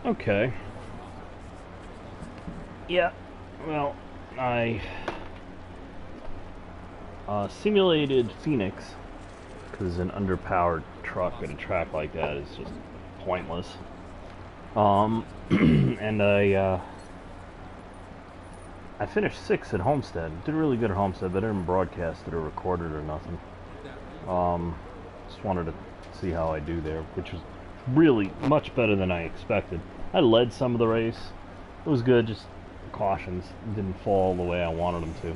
Okay. Yeah, well, I simulated Phoenix because an underpowered truck at a track like that is just pointless. And I finished sixth at Homestead. Did really good at Homestead, but I didn't broadcast it or record it or nothing. Just wanted to see how I do there, which was really much better than I expected. I led some of the race. It was good, just cautions didn't fall the way I wanted them to.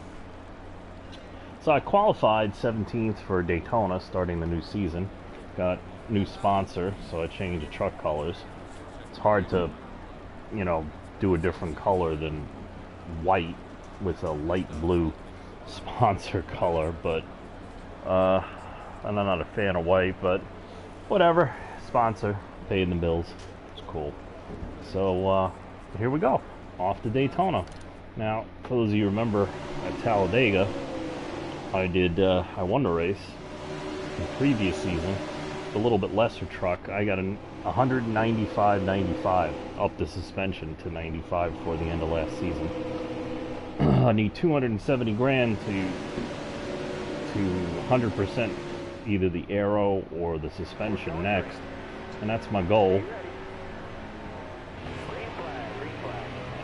So I qualified 17th for Daytona, starting the new season. Got new sponsor, so I changed the truck colors. It's hard to, do a different color than white with a light blue sponsor color, but I'm not a fan of white, but whatever. Sponsor, paying the bills. It's cool. So here we go, off to Daytona. Now, for those of you who remember at Talladega, I won the race in the previous season, a little bit lesser truck. I got a 195.95, up the suspension to 95 before the end of last season. I need 270 grand to 100% either the aero or the suspension next, and that's my goal.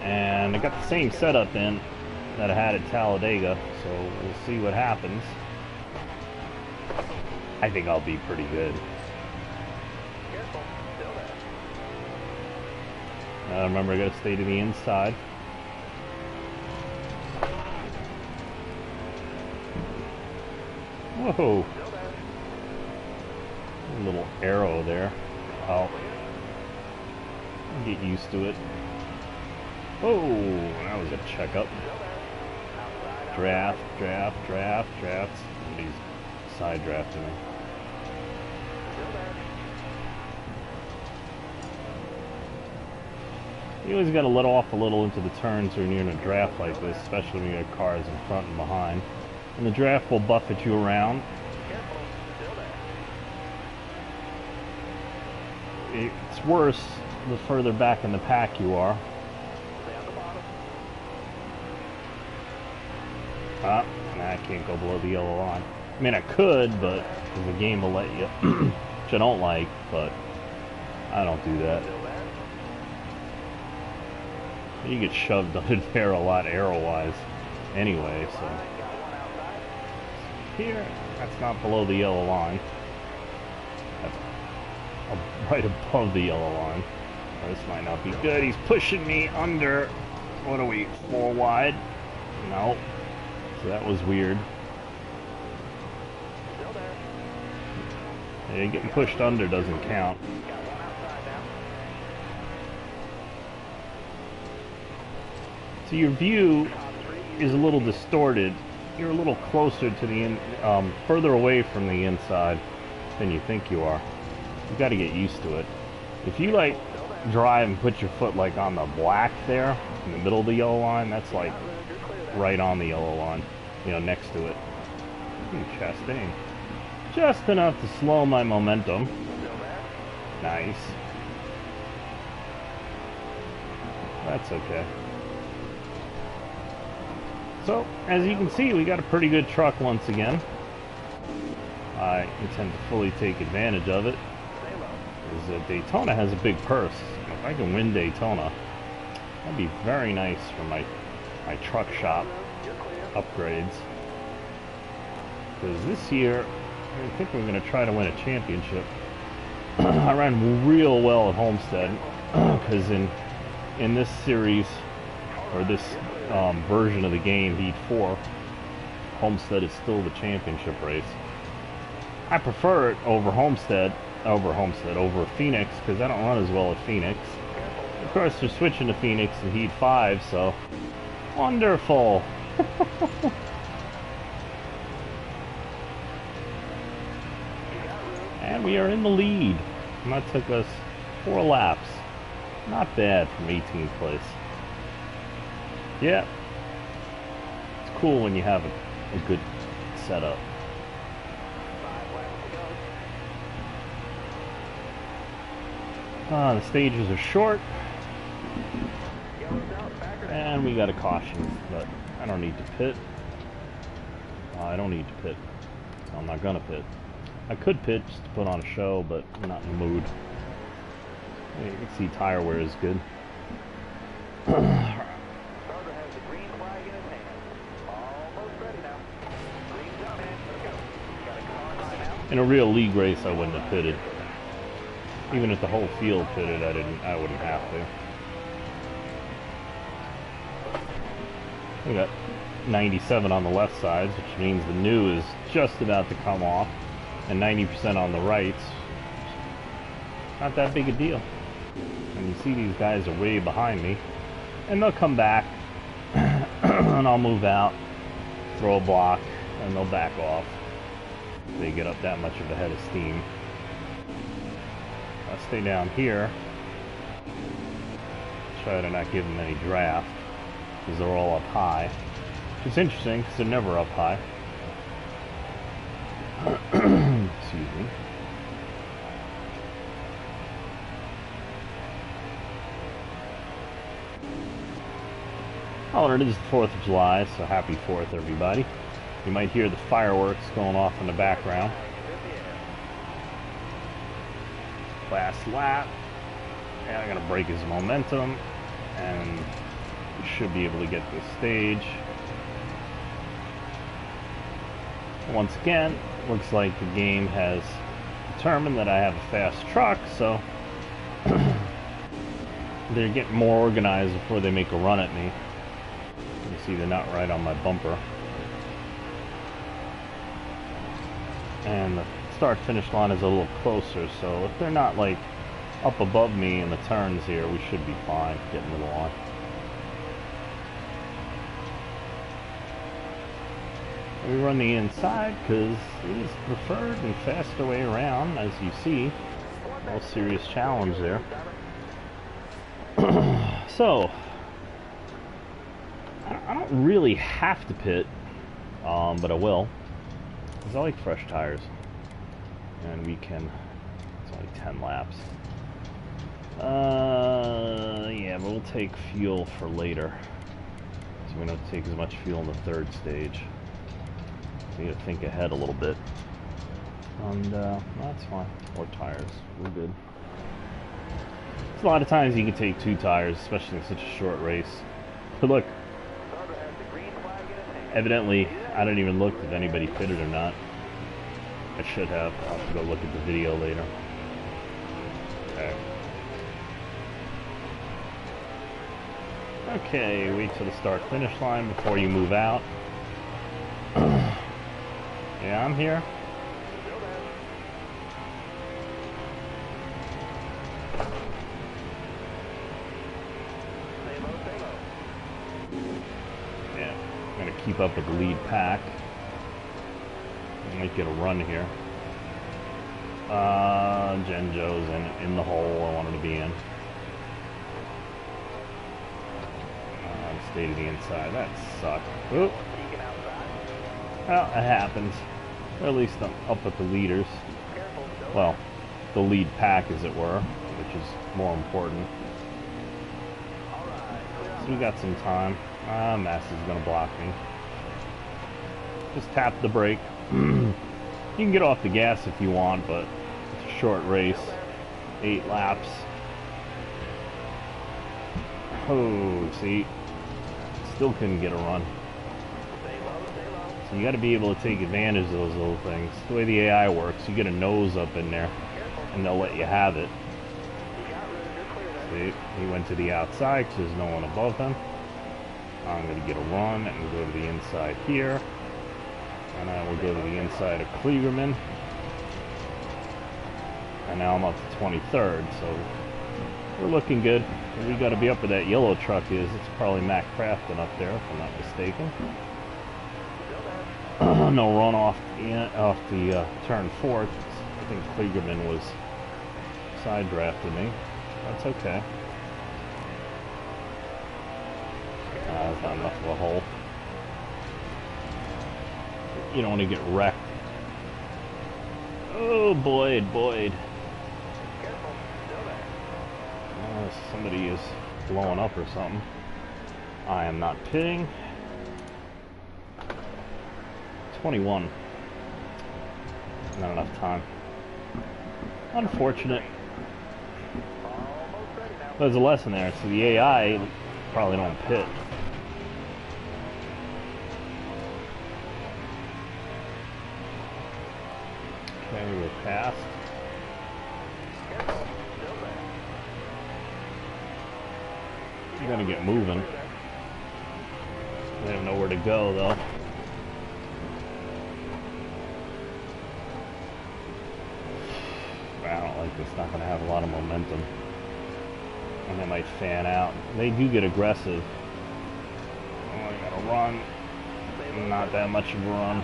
And I got the same setup in that I had at Talladega, so we'll see what happens. I think I'll be pretty good. Remember, I gotta stay to the inside. Whoa! A little arrow there. I'll get used to it. Oh, that was a checkup. Draft. Somebody's side drafting me. You always got to let off a little into the turns when you're in a draft like this, especially when you have cars in front and behind. And the draft will buffet you around. It's worse the further back in the pack you are. I can't go below the yellow line. I mean, I could, but the game will let you, which I don't like, but I don't do that. You get shoved under there a lot arrow-wise anyway, so. Here, that's not below the yellow line. That's right above the yellow line. This might not be good. He's pushing me under, what are we, 4 wide? No. So that was weird. Yeah, getting pushed under doesn't count. So your view is a little distorted. You're a little closer to the further away from the inside than you think you are. You've got to get used to it. If you like drive and put your foot like on the black there in the middle of the yellow line, that's like right on the yellow line, next to it. Chastain. Just enough to slow my momentum. Nice. That's okay. So, as you can see, we got a pretty good truck once again. I intend to fully take advantage of it. Because Daytona has a big purse. If I can win Daytona, that'd be very nice for my truck shop upgrades. Because this year, I think we're going to try to win a championship. I ran real well at Homestead, because in this series, or this version of the game, Heat 4, Homestead is still the championship race. I prefer it over Phoenix, because I don't run as well at Phoenix. Of course, they're switching to Phoenix in Heat 5, so wonderful. And we are in the lead. And that took us 4 laps. Not bad from 18th place. Yeah. It's cool when you have a good setup. The stages are short. And we got a caution, but I don't need to pit. I don't need to pit. So I'm not gonna pit. I could pit just to put on a show, but I'm not in the mood. You can see tire wear is good. In a real league race, I wouldn't have pitted. Even if the whole field pitted, I wouldn't have to. We got 97 on the left sides, which means the new is just about to come off, and 90% on the rights. Not that big a deal. And you see these guys are way behind me, and they'll come back, and I'll move out, throw a block, and they'll back off. They get up that much of a head of steam. I'll stay down here, try to not give them any draft, because they're all up high. It's interesting because they're never up high. Excuse me. Oh, and it is the 4th of July, so happy 4th, everybody. You might hear the fireworks going off in the background. Last lap. Yeah, I'm gonna break his momentum, and we should be able to get this stage. Once again, looks like the game has determined that I have a fast truck, so they're getting more organized before they make a run at me. You see they're not right on my bumper. And the start-finish line is a little closer, so if they're not like up above me in the turns here, we should be fine getting to the line. We run the inside because it is preferred and faster way around, as you see. No serious challenge there. So, I don't really have to pit, but I will. Because I like fresh tires. And we can, it's only 10 laps. Yeah, but we'll take fuel for later. So we don't take as much fuel in the 3rd stage. So you gotta think ahead a little bit. And, that's fine. More tires. We're good. There's a lot of times you can take 2 tires, especially in such a short race. But look, evidently, I didn't even look if anybody pitted or not. I should have. I'll have to go look at the video later. Okay. Okay, wait till the start-finish line before you move out. Yeah, I'm here. Yeah, I'm gonna keep up with the lead pack. I might get a run here. Jen Joe's in the hole I wanted to be in. Stay to the inside. That sucked. Oop. Well, it happens. Or at least I'm up with the leaders. Well, the lead pack, as it were, which is more important. So we got some time. Mass is going to block me. Just tap the brake. You can get off the gas if you want, but it's a short race. 8 laps. Oh, see? Still couldn't get a run. So you got to be able to take advantage of those little things. The way the AI works, you get a nose up in there, and they'll let you have it. See? He went to the outside because there's no one above him. I'm going to get a run and go to the inside here. And I will go to the inside of Kligerman. And now I'm up to 23rd, so we're looking good. We got to be up where that yellow truck is. It's probably Matt Crafton up there, if I'm not mistaken. No run off the turn 4th. I think Kligerman was side drafted me. That's okay. That's not enough of a hole. You don't want to get wrecked. Oh, Boyd. unless somebody is blowing up or something. I am not pitting. 21. Not enough time. Unfortunate. There's a lesson there. So the AI probably don't pit. Okay, we're past. I'm gonna get moving. They have nowhere to go though. I don't like this. Not gonna have a lot of momentum, and they might fan out. They do get aggressive. Oh, I gotta run. Not that much of a run.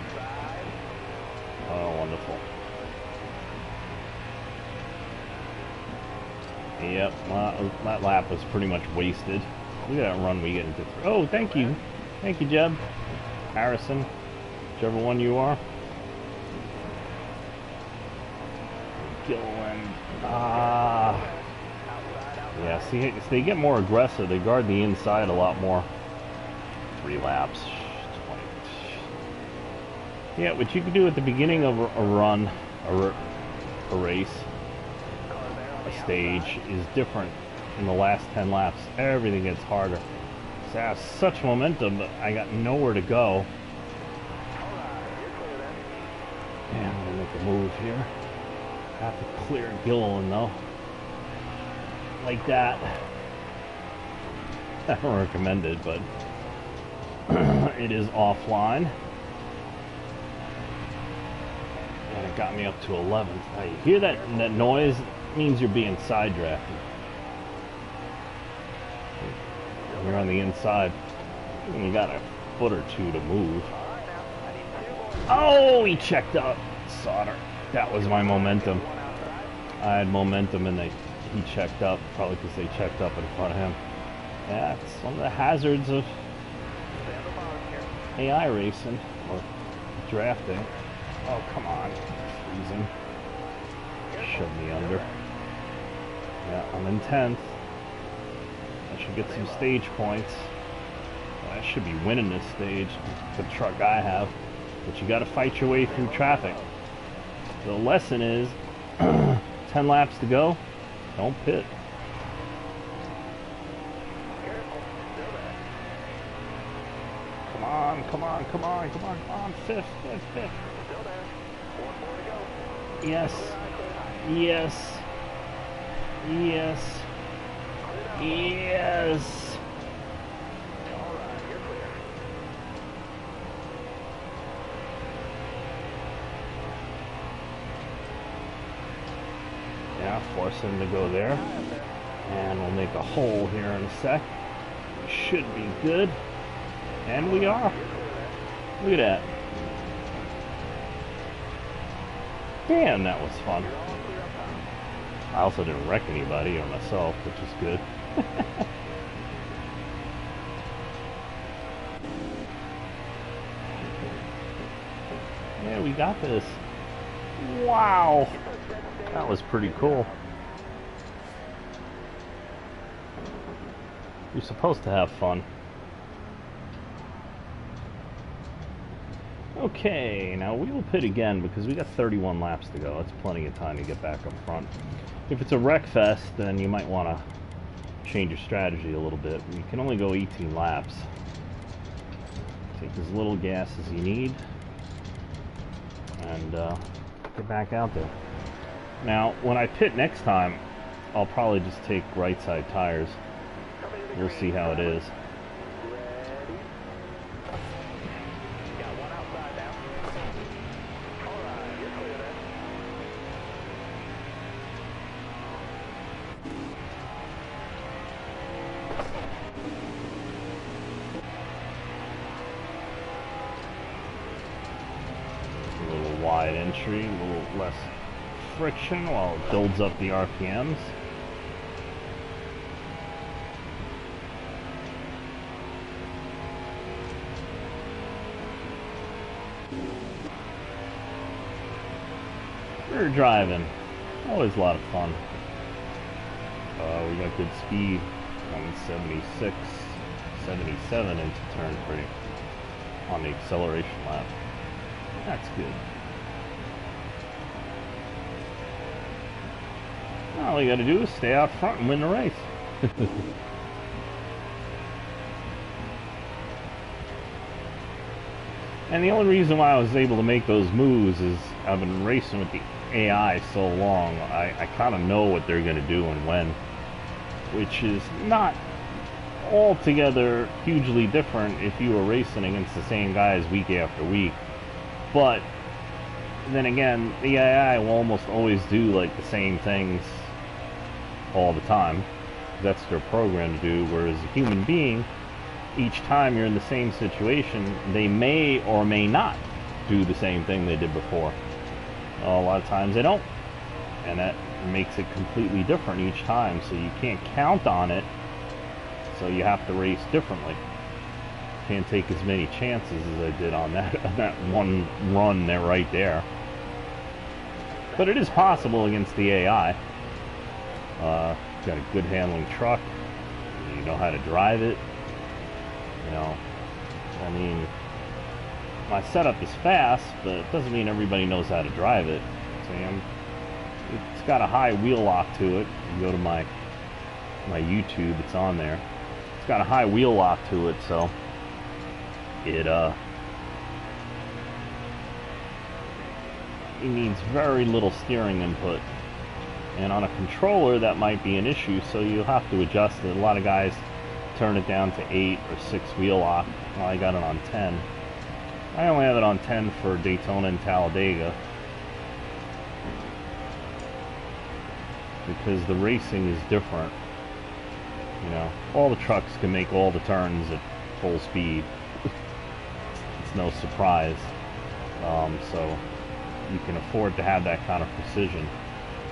Oh, wonderful. Yep, that lap was pretty much wasted. Look at that run we get into. Oh, thank you. Thank you, Jeb. Harrison, whichever one you are. Gilliland. Yeah, see, they get more aggressive. They guard the inside a lot more. 3 laps. 20. Yeah, what you can do at the beginning of a run, a race, a stage, is different in the last 10 laps. Everything gets harder. So I have such momentum, but I got nowhere to go. Yeah, I'm gonna make a move here. I have to clear Gilliland though. Like that. I don't recommend it, but it is offline. And it got me up to 11th. Now you hear that noise? It means you're being side drafted. You're on the inside. And you got a foot or two to move. Oh, he checked up. Sauter. That was my momentum. I had momentum and he checked up, probably because they checked up in front of him. Yeah, it's one of the hazards of AI racing or drafting. Oh, come on. Freezing. Shove me under. Yeah, I'm in 10th. I should get some stage points. I should be winning this stage, the truck I have. But you got to fight your way through traffic. The lesson is 10 laps to go. Don't pit. Come on, come on, come on, come on, come on. Fifth. Yes. Yes. Yes. Yes. Yeah, force him to go there. And we'll make a hole here in a sec. Should be good. And we are. Look at that. Damn, that was fun. I also didn't wreck anybody or myself, which is good. Yeah, we got this. Wow. That was pretty cool. You're supposed to have fun. Okay, now we will pit again because we got 31 laps to go. That's plenty of time to get back up front. If it's a wreck fest, then you might want to change your strategy a little bit. You can only go 18 laps. Take as little gas as you need and get back out there. Now, when I pit next time, I'll probably just take right side tires. We'll see how it is. A little wide entry, a little less friction while it builds up the RPMs. Rear driving, always a lot of fun. We got good speed on 76, 77 into turn 3 on the acceleration lap. That's good. All you gotta do is stay out front and win the race. And the only reason why I was able to make those moves is I've been racing with the AI so long, I kind of know what they're going to do and when, which is not altogether hugely different if you were racing against the same guys week after week. But then again, the AI will almost always do like the same things all the time. That's their program to do, whereas a human being, each time you're in the same situation, they may or may not do the same thing they did before. A lot of times they don't, and that makes it completely different each time, so you can't count on it, so you have to race differently. Can't take as many chances as I did on that one run there, right there. But it is possible against the AI. Got a good handling truck, you know how to drive it. You know, I mean, my setup is fast, but it doesn't mean everybody knows how to drive it. It's got a high wheel lock to it. You go to my YouTube, it's on there. It's got a high wheel lock to it, so it needs very little steering input. And on a controller, that might be an issue, so you'll have to adjust it. A lot of guys turn it down to 8 or 6 wheel lock. Well, I got it on 10. I only have it on 10 for Daytona and Talladega, because the racing is different. You know, all the trucks can make all the turns at full speed. It's no surprise. So you can afford to have that kind of precision.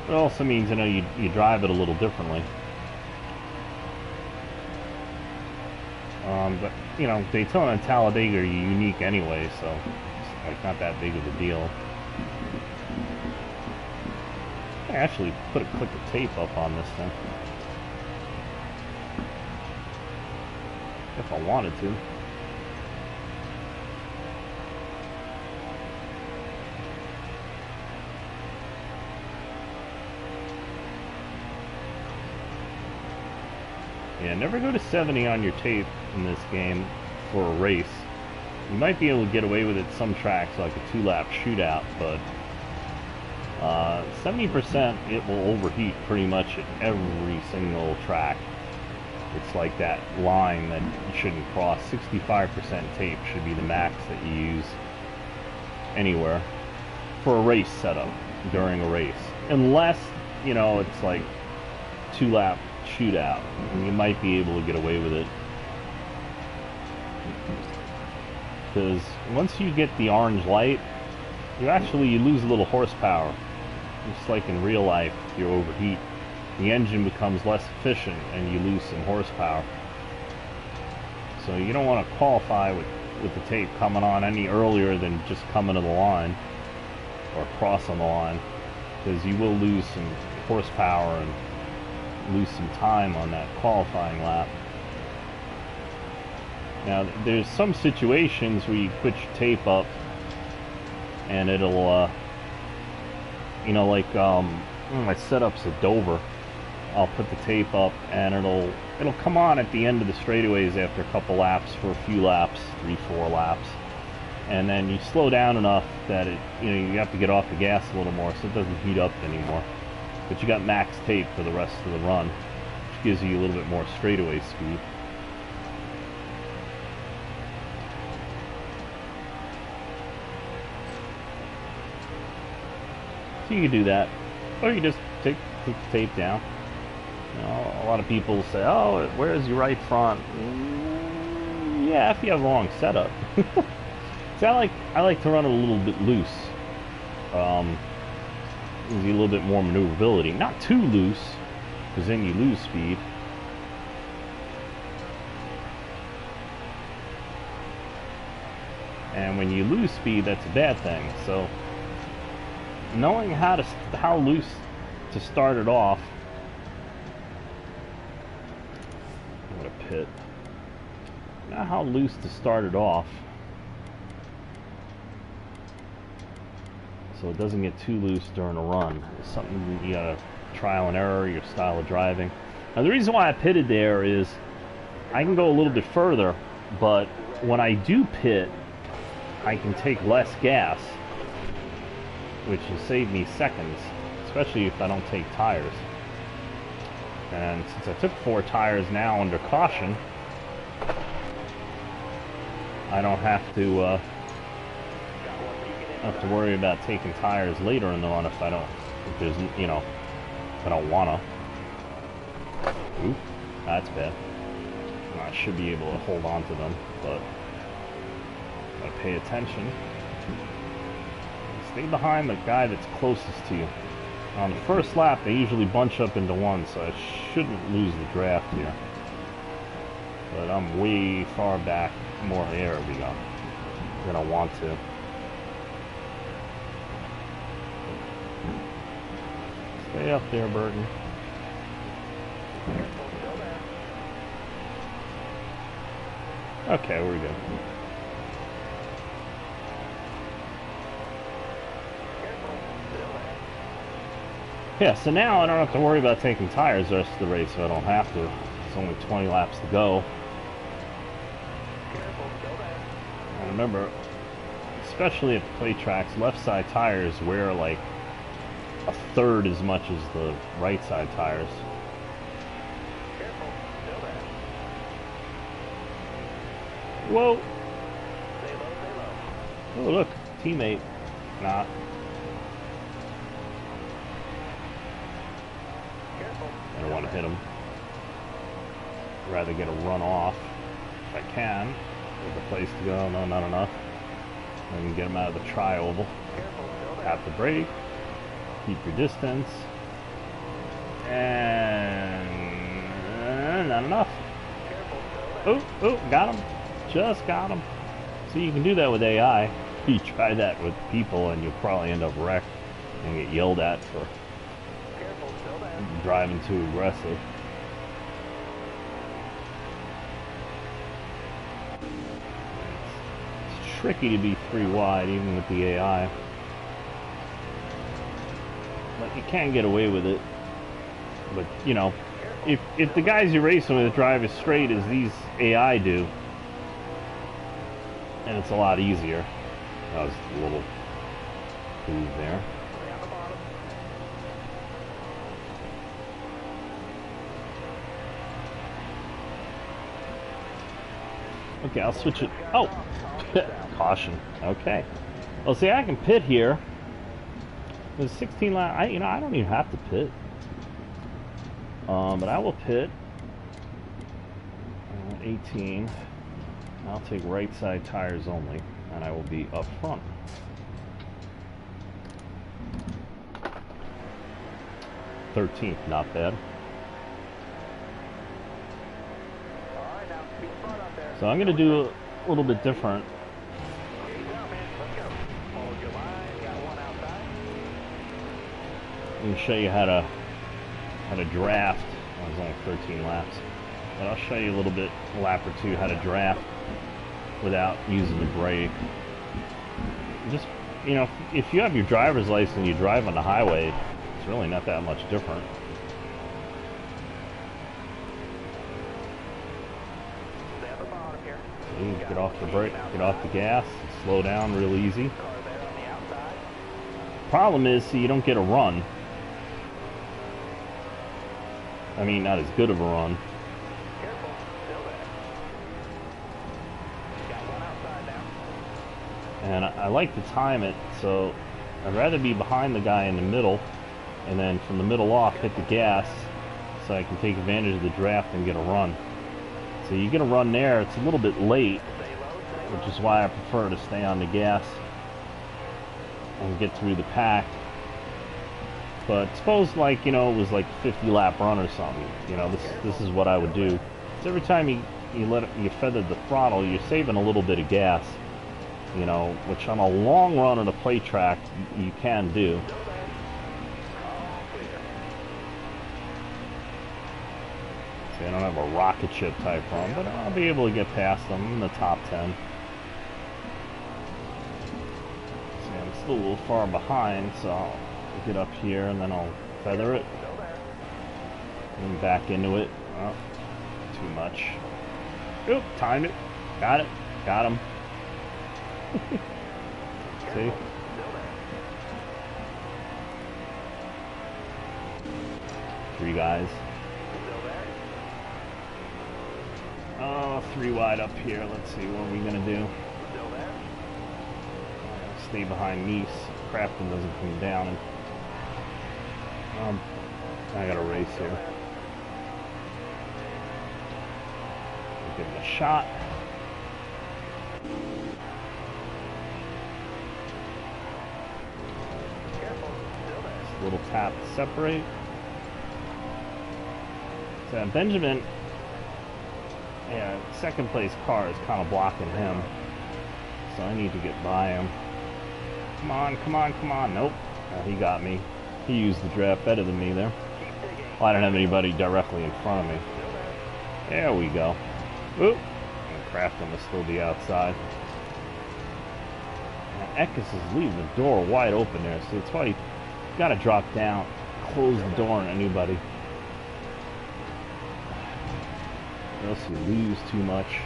It also means, you know, you drive it a little differently. But, you know, Daytona and Talladega are unique anyway, so it's like not that big of a deal. I actually put a click of tape up on this thing, if I wanted to. Yeah, never go to 70 on your tape in this game for a race. You might be able to get away with it some tracks, like a 2-lap shootout, but 70% it will overheat pretty much at every single track. It's like that line that you shouldn't cross. 65% tape should be the max that you use anywhere for a race setup during a race. Unless, you know, it's like 2-lap shootout, and you might be able to get away with it, because once you get the orange light, you lose a little horsepower. Just like in real life, if you overheat, the engine becomes less efficient and you lose some horsepower. So you don't want to qualify with the tape coming on any earlier than just coming to the line or crossing the line, because you will lose some horsepower and lose some time on that qualifying lap. Now, there's some situations where you put your tape up and it'll, you know, like my setup's at Dover. I'll put the tape up and it'll come on at the end of the straightaways after a couple laps for a few laps, 3-4 laps, and then you slow down enough that you have to get off the gas a little more so it doesn't heat up anymore. But you got max tape for the rest of the run, which gives you a little bit more straightaway speed. So you can do that, or you just take the tape down. You know, a lot of people say, "Oh, where's your right front?" Yeah, if you have the wrong setup. See, I like to run it a little bit loose. Gives you a little bit more maneuverability. Not too loose, because then you lose speed. And when you lose speed, that's a bad thing. So knowing how loose to start it off pit. Not how loose to start it off, so it doesn't get too loose during a run. It's something you gotta trial and error, your style of driving. Now the reason why I pitted there is I can go a little bit further, but when I do pit, I can take less gas, which will save me seconds, especially if I don't take tires. And since I took 4 tires now under caution, I don't have to worry about taking tires later in the run if there's, you know, if I don't wanna. Oop, that's bad. I should be able to hold on to them, but gotta pay attention. Stay behind the guy that's closest to you. On the first lap, they usually bunch up into one, so I shouldn't lose the draft here. But I'm way far back. More air we go than I want to. Stay up there, Burton. Okay, we're good. Yeah, so now I don't have to worry about taking tires the rest of the race if I don't have to. It's only 20 laps to go. And remember, especially at the play tracks, left side tires wear like 1/3 as much as the right side tires. Whoa! Oh look, teammate. Nah. I don't want to hit him. I'd rather get a run off if I can. There's a place to go. No, not enough. I can get him out of the tri-oval. Tap the brake. Keep your distance. And not enough. Oh, got him. Just got him. So you can do that with AI. You try that with people and you'll probably end up wrecked and get yelled at for driving too aggressive. It's tricky to be 3 wide even with the AI. But you can get away with it. But, you know, if the guys you're racing with drive as straight as these AI do, and it's a lot easier. That was a little move there. Okay, I'll switch it. Oh, caution. Okay. Well, see, I can pit here. There's 16 lap. I don't even have to pit. But I will pit. 18. I'll take right side tires only, and I will be up front. '13th, not bad. So I'm going to do a little bit different. I'm going to show you how to draft. It was only 13 laps, but I'll show you a little bit, a lap or two, how to draft without using the brake. Just, you know, if you have your driver's license and you drive on the highway, it's really not that much different. See, get off the brake, get off the gas, slow down real easy. Problem is, see, you don't get a run. I mean, not as good of a run. And I like to time it, so I'd rather be behind the guy in the middle, and then from the middle off hit the gas, so I can take advantage of the draft and get a run. So you get a run there, it's a little bit late, which is why I prefer to stay on the gas and get through the pack. But suppose, like, you know, it was like a 50 lap run or something, you know, this is what I would do. So every time you feather the throttle, you're saving a little bit of gas. You know, which on a long run on a play track, you can do. See, I don't have a rocket ship type run, but I'll be able to get past them in the top 10. See, I'm still a little far behind, so I'll get up here and then I'll feather it. And back into it. Oh, too much. Oop, timed it. Got it. Got him. See? Three guys. Oh, 3 wide up here. Let's see, what are we gonna do? Stay behind Nice. Crafton doesn't come down. And, I got a race here. Give it a shot. Just a little tap to separate. So Benjamin, yeah, second place car is kind of blocking him. So I need to get by him. Come on, come on, come on. Nope. He got me. He used the draft better than me there. Well, I don't have anybody directly in front of me. There we go. Oop. And Crafton will still be outside. And Eckes is leaving the door wide open there, so that's why you got to drop down, close the door on anybody. Or else you lose too much.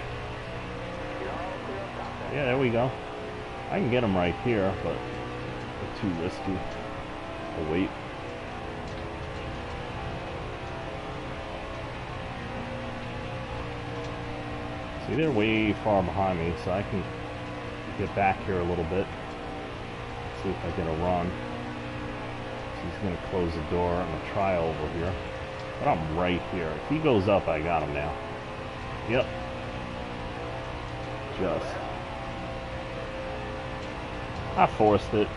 Yeah, there we go. I can get him right here, but it's too risky. I'll wait. See, they're way far behind me, so I can get back here a little bit. See if I get a run. So he's going to close the door. I'm going to try over here. But I'm right here. If he goes up, I got him now. Yep. Just. I forced it.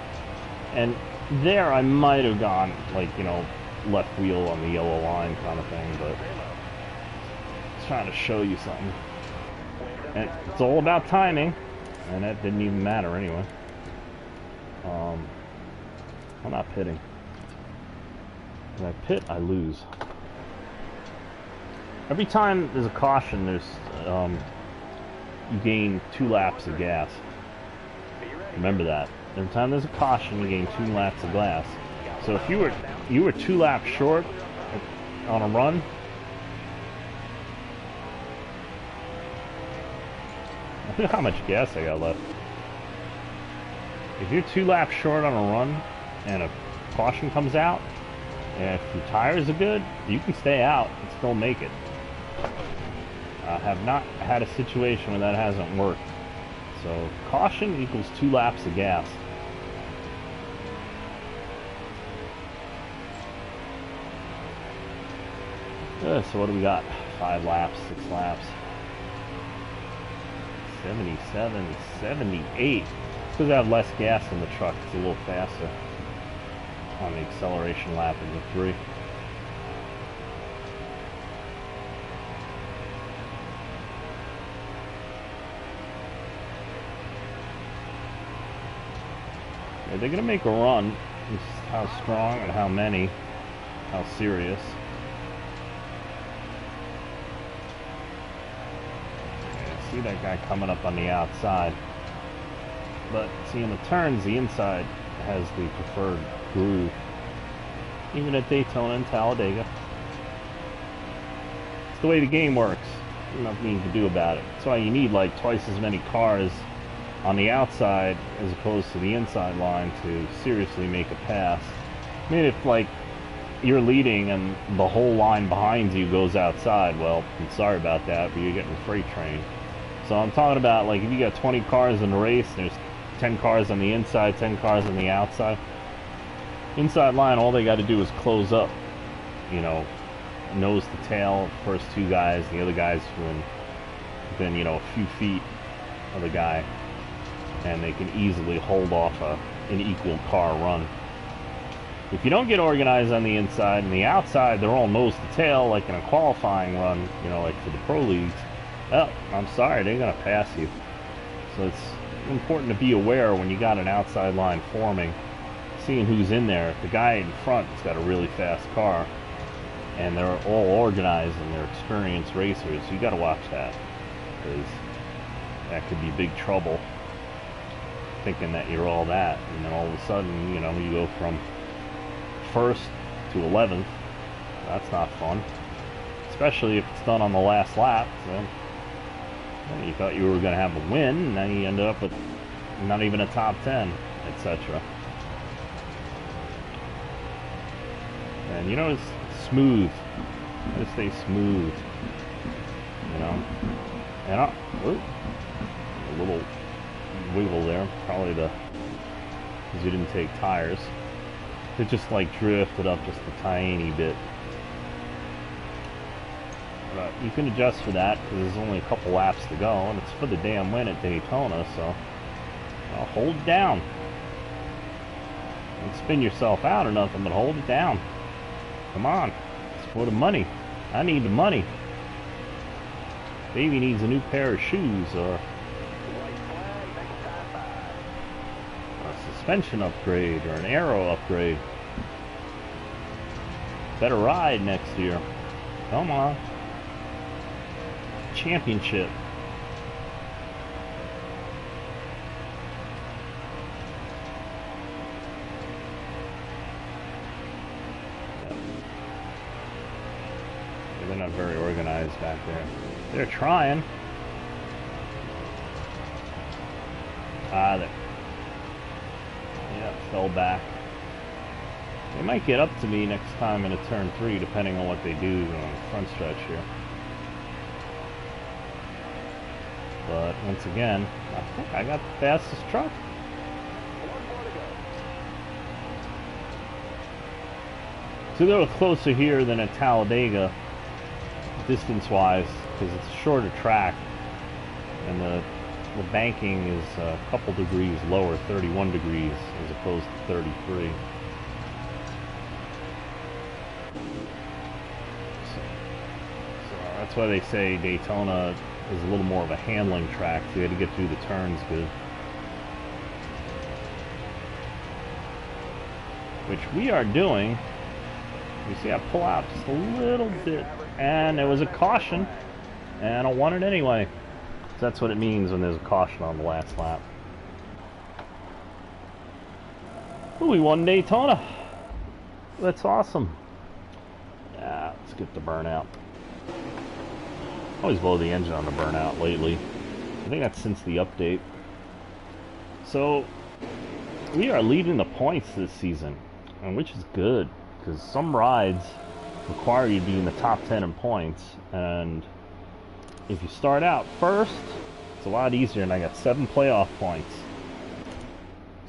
And there I might have gone, like, you know, left wheel on the yellow line kind of thing, but I was trying to show you something. And it's all about timing, and that didn't even matter anyway. I'm not pitting. When I pit, I lose. Every time there's a caution, there's you gain 2 laps of gas. Remember that. Every time there's a caution, you gain 2 laps of gas. So if you were 2 laps short on a run, look how much gas I got left. If you're 2 laps short on a run and a caution comes out, and if your tires are good, you can stay out and still make it. I have not had a situation where that hasn't worked. So caution equals 2 laps of gas. So what do we got? 5 laps, 6 laps. 77, 78. Because I have less gas in the truck, it's a little faster on the acceleration lap of the 3. Yeah, they're gonna make a run. Just how strong and how many, how serious. See that guy coming up on the outside, but see in the turns the inside has the preferred groove, even at Daytona and Talladega. It's the way the game works. There's nothing you can do about it. That's why you need like twice as many cars on the outside as opposed to the inside line to seriously make a pass. I mean, if like you're leading and the whole line behind you goes outside, well, I'm sorry about that, but you're getting a freight train. So I'm talking about, like, if you got 20 cars in the race, there's 10 cars on the inside, 10 cars on the outside. Inside line, all they got to do is close up, you know, nose to tail, first 2 guys, the other guys within, you know, a few feet of the guy, and they can easily hold off an equal car run. If you don't get organized on the inside and the outside, they're all nose to tail, like in a qualifying run, you know, like for the pro leagues. Well, I'm sorry, they're going to pass you. So it's important to be aware when you got an outside line forming, seeing who's in there. If the guy in front has got a really fast car, and they're all organized and they're experienced racers. You got to watch that, because that could be big trouble. Thinking that you're all that, and then all of a sudden, you know, you go from 1st to 11th. That's not fun, especially if it's done on the last lap. So, you thought you were going to have a win, and then you end up with not even a top 10, etc. And you know, it's smooth. Gotta stay smooth. You know, and a little wiggle there, probably because you didn't take tires. It just like drifted up just a tiny bit. But you can adjust for that because there's only a couple laps to go, and it's for the damn win at Daytona, so I'll hold it down. Don't spin yourself out or nothing, but hold it down. Come on, it's for the money. I need the money. Baby needs a new pair of shoes, or a suspension upgrade, or an aero upgrade. Better ride next year. Come on. Championship. They're not very organized back there. They're trying. Yeah, fell back. They might get up to me next time in a turn 3, depending on what they do on the front stretch here. But once again, I think I got the fastest truck. So they're closer here than at Talladega, distance-wise, because it's a shorter track, and the banking is a couple degrees lower, 31 degrees, as opposed to 33. So that's why they say Daytona is a little more of a handling track, so you had to get through the turns good. Which we are doing. You see I pull out just a little bit, and there was a caution, and I won it anyway. So that's what it means when there's a caution on the last lap. Ooh, we won Daytona. That's awesome. Yeah, let's get the burnout. Always blow the engine on the burnout lately. I think that's since the update. So we are leading the points this season, and which is good, because some rides require you to be in the top 10 in points, and if you start out first, it's a lot easier, and I got 7 playoff points.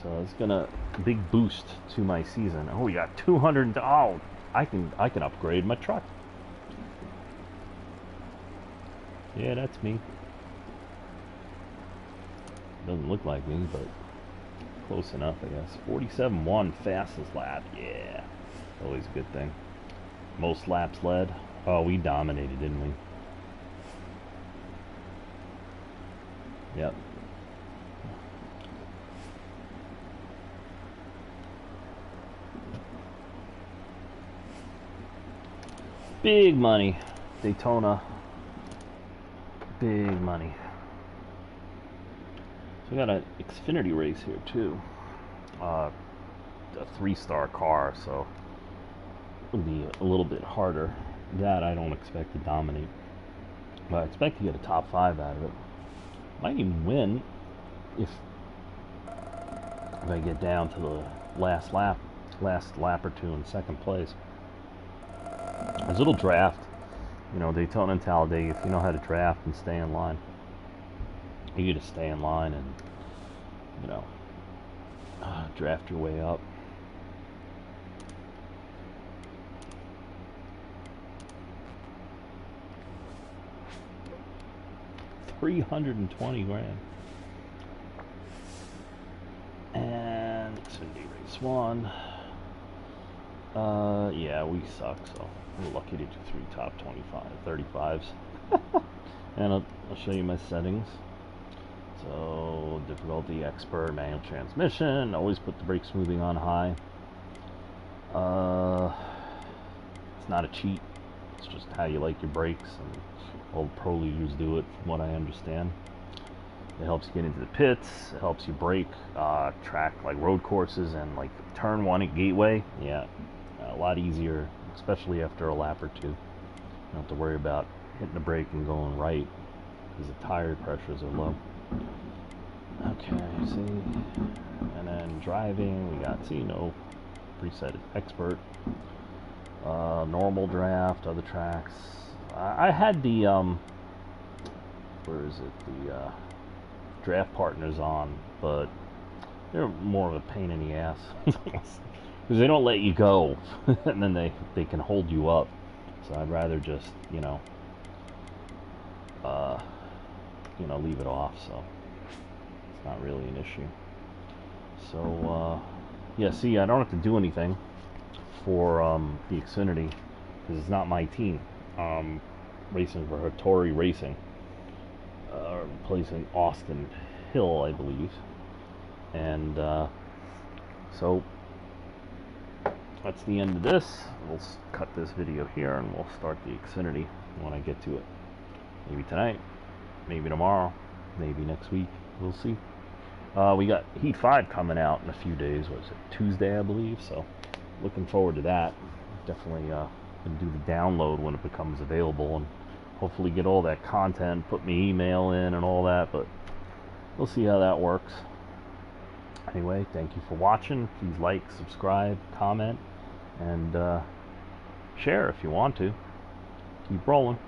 So it's gonna big boost to my season. Oh, we got 200. Oh, I can upgrade my truck. Yeah, that's me. Doesn't look like me, but close enough, I guess. 47.1 fastest lap. Yeah, always a good thing. Most laps led. Oh, we dominated, didn't we? Yep. Big money. Daytona. Big money. So we got an Xfinity race here too. A 3-star car, so it'll be a little bit harder. That I don't expect to dominate, but I expect to get a top 5 out of it. Might even win if I get down to the last lap or two in second place. There's a little draft. You know, Daytona and Talladega, if you know how to draft and stay in line, you get to stay in line and, you know, draft your way up. $320 grand. And Xfinity race 1. Yeah, we suck, so we're lucky to do 3 top 35s. And I'll show you my settings. So, difficulty, expert, manual transmission. Always put the brake smoothing on high. It's not a cheat. It's just how you like your brakes, and all the pro leaders do it, from what I understand. It helps you get into the pits. It helps you brake track like road courses and like turn one at Gateway. Yeah, a lot easier, especially after a lap or two. You don't have to worry about hitting the brake and going right because the tire pressures are low. Okay, see, and then driving, we got preset expert, normal draft, other tracks. I had the where is it, the draft partners on, but they're more of a pain in the ass because they don't let you go and then they can hold you up. So I'd rather just leave it off, so it's not really an issue. So yeah, see, I don't have to do anything for the Xfinity because it's not my team. Racing for Hattori Racing, replacing Austin Hill, I believe. And so that's the end of this. We'll cut this video here and we'll start the Xfinity when I get to it. Maybe tonight, maybe tomorrow, maybe next week. We'll see. We got Heat 5 coming out in a few days. What is it, Tuesday, I believe? So looking forward to that. Definitely gonna do the download when it becomes available and hopefully get all that content, put my email in and all that, but we'll see how that works. Anyway, thank you for watching. Please like, subscribe, comment, and share if you want to. Keep rolling.